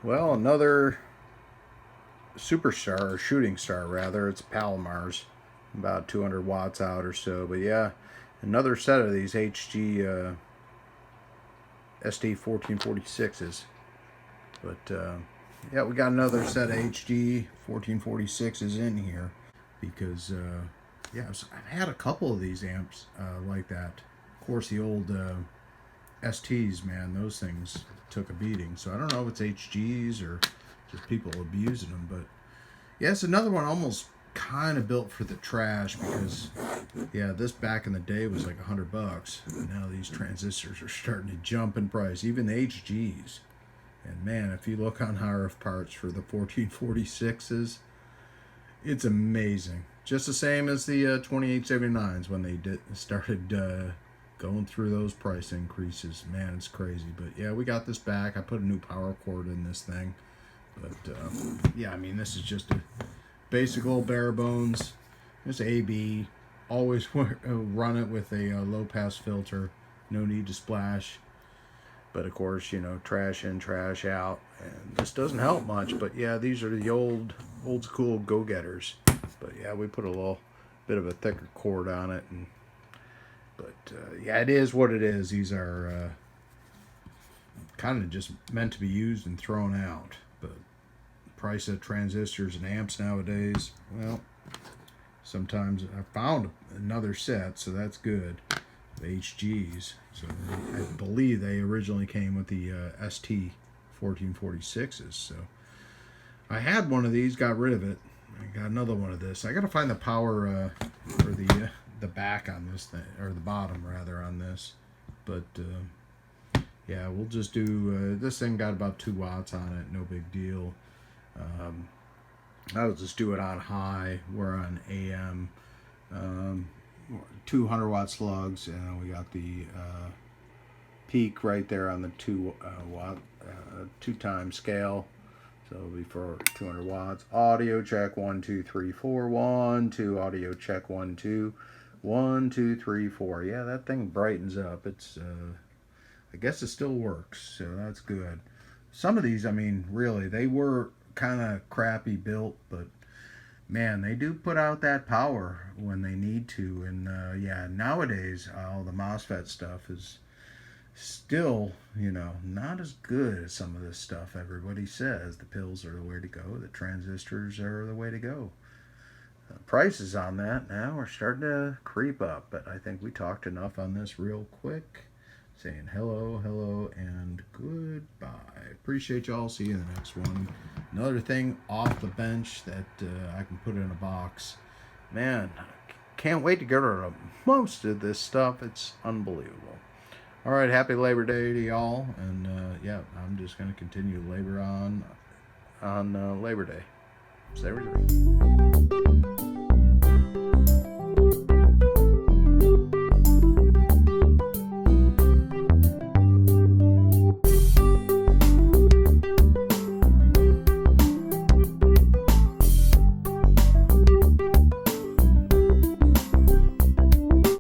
Well, another superstar, or shooting star rather. It's Palomar's, about 200 watts out or so. But yeah, another set of these HG ST1446s. But yeah, we got another set of HG 1446s in here because yeah, I've had a couple of these amps like that. Of course, the old STs, man, those things took a beating. So I don't know if it's HGs or just people abusing them, but yeah, it's another one almost kind of built for the trash because yeah, this back in the day was like $100. And now these transistors are starting to jump in price, even the HGs. And man, if you look on RF parts for the 1446s, it's amazing. Just the same as the 2879s when they started going through those price increases. Man, it's crazy. But yeah, we got this back. I put a new power cord in this thing. But yeah, I mean, this is just a basic old bare bones. Just AB. Always run it with a low pass filter. No need to splash. But of course, you know, trash in, trash out. And this doesn't help much. But yeah, these are the old school go-getters. But yeah, we put a little bit of a thicker cord on it. But yeah, it is what it is. These are kind of just meant to be used and thrown out. But the price of transistors and amps nowadays, well, sometimes I found another set, so that's good. The HGs. So I believe they originally came with the ST 1446s. So I had one of these, got rid of it. I got another one of this. I got to find the power for the back on this thing, or the bottom rather on this. But yeah, we'll just do this thing. Got about 2 watts on it, no big deal. I'll just do it on high. We're on AM. 200 watt slugs, and we got the peak right there on the 2 watt 2 times scale, so it'll be for 200 watts. Audio check 1 2 3 4 1 2. Audio check 1 2 1 2 3 4. Yeah, that thing brightens up. It's I guess it still works, so that's good. Some of these, I mean, really, they were kind of crappy built, but man, they do put out that power when they need to. And yeah, nowadays all the MOSFET stuff is still, you know, not as good as some of this stuff everybody says. The pills are the way to go. The transistors are the way to go. Prices on that now are starting to creep up, but I think we talked enough on this real quick. Saying hello, hello, and goodbye. Appreciate y'all. See you in the next one. Another thing off the bench that I can put in a box. Man, can't wait to get rid of most of this stuff. It's unbelievable. All right, happy Labor Day to y'all. And yeah, I'm just going to continue to labor on Labor Day. Stay ready.